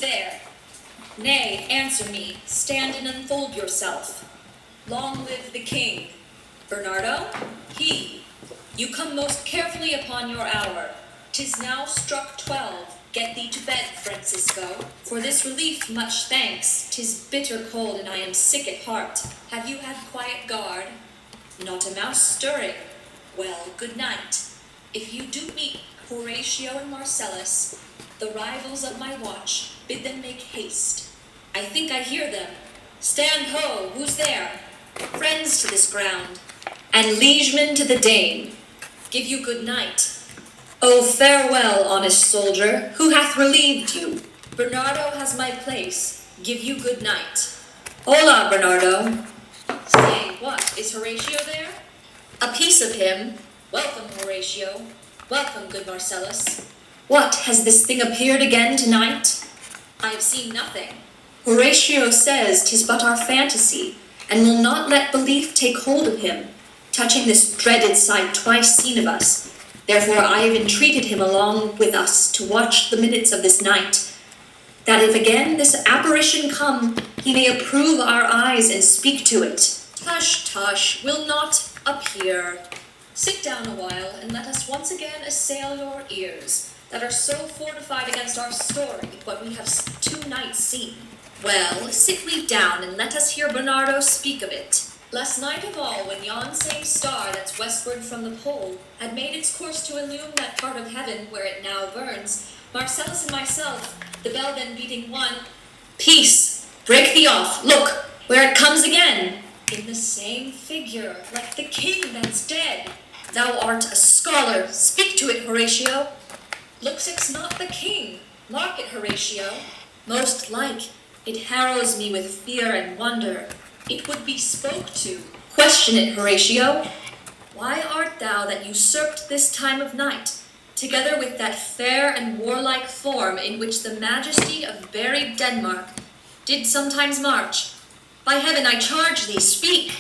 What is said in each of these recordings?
there? Nay, answer me, stand and unfold yourself. Long live the king. Bernardo, he. You come most carefully upon your hour. 'Tis now struck 12. Get thee to bed, Francisco. For this relief much thanks. 'Tis bitter cold, and I am sick at heart. Have you had quiet guard? Not a mouse stirring. Well, good night. If you do meet Horatio and Marcellus, the rivals of my watch, bid them make haste. I think I hear them. Stand ho, who's there? Friends to this ground, and liegemen to the dame. Give you good night. Oh, farewell, honest soldier, who hath relieved you? Bernardo has my place. Give you good night. Hola, Bernardo. Say, what, is Horatio there? A piece of him. Welcome, Horatio. Welcome, good Marcellus. What, has this thing appeared again tonight? I have seen nothing. Horatio says 'tis but our fantasy, and will not let belief take hold of him, touching this dreaded sight twice seen of us. Therefore I have entreated him along with us to watch the minutes of this night, that if again this apparition come, he may approve our eyes and speak to it. Tush, tush, will not appear. Sit down a while, and let us once again assail your ears, that are so fortified against our story, what we have 2 nights seen. Well, sit we down, and let us hear Bernardo speak of it. Last night of all, when yon same star that's westward from the pole had made its course to illume that part of heaven where it now burns, Marcellus and myself, the bell then beating one, Peace! Break thee off! Look, where it comes again! In the same figure, like the king that's dead. Thou art a scholar, speak to it, Horatio. Looks it's not the king, mark it, Horatio. Most like, it harrows me with fear and wonder. It would be spoke to. Question it, Horatio. Why art thou that usurped this time of night, together with that fair and warlike form in which the majesty of buried Denmark did sometimes march? By heaven, I charge thee, speak.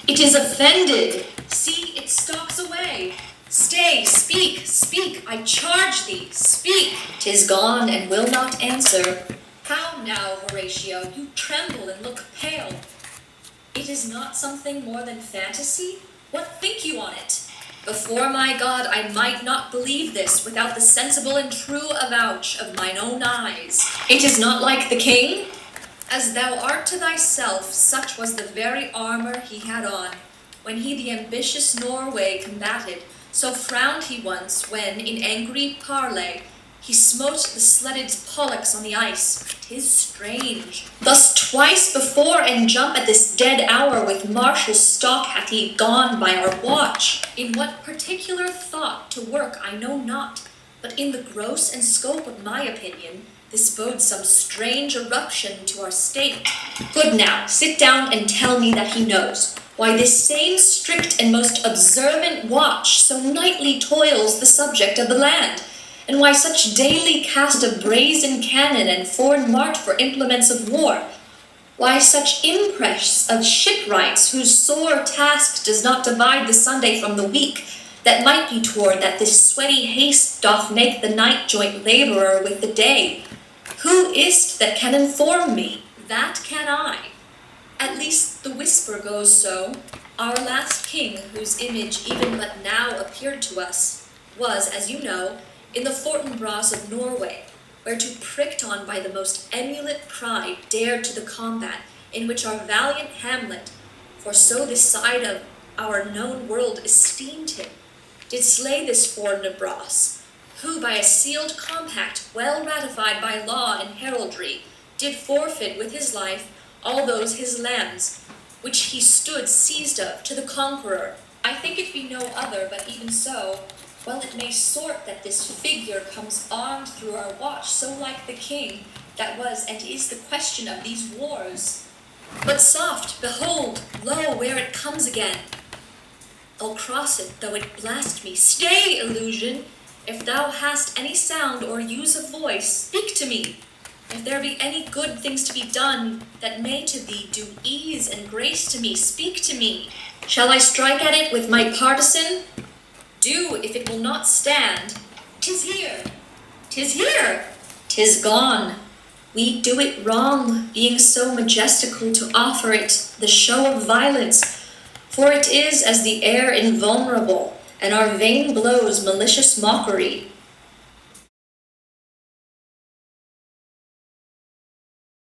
It is offended. See, it stalks away. Stay, speak, speak, I charge thee, speak. 'Tis gone and will not answer. How now, Horatio, you tremble and look pale. It is not something more than fantasy? What think you on it? Before my God, I might not believe this without the sensible and true avouch of mine own eyes. It is not like the king? As thou art to thyself, such was the very armor he had on, when he the ambitious Norway combated. So frowned he once, when, in angry parley, he smote the sledded pollux on the ice. 'Tis strange. Thus twice before and jump at this dead hour with martial stalk hath he gone by our watch. In what particular thought to work I know not, but in the gross and scope of my opinion, this bodes some strange eruption to our state. Good now, sit down and tell me that he knows. Why this same strict and most observant watch so nightly toils the subject of the land, and why such daily cast of brazen cannon and foreign mart for implements of war, why such impress of shipwrights whose sore task does not divide the Sunday from the week, that might be toward that this sweaty haste doth make the night joint laborer with the day. Who is't that can inform me? That can I. At least the whisper goes so. Our last king, whose image even but now appeared to us, was, as you know, in the Fortinbras of Norway, whereto pricked on by the most emulate pride dared to the combat, in which our valiant Hamlet, for so this side of our known world esteemed him, did slay this Fortinbras, who by a sealed compact, well ratified by law and heraldry, did forfeit with his life all those his lands, which he stood seized of to the conqueror. I think it be no other, but even so, well it may sort that this figure comes armed through our watch, so like the king, that was and is the question of these wars. But soft, behold, lo, where it comes again. I'll cross it, though it blast me. Stay, illusion! If thou hast any sound or use of voice, speak to me. If there be any good things to be done that may to thee do ease and grace to me, speak to me. Shall I strike at it with my partisan? Do, if it will not stand. 'Tis here! 'Tis here! 'Tis gone! We do it wrong, being so majestical to offer it the show of violence, for it is as the air invulnerable, and our vain blows malicious mockery.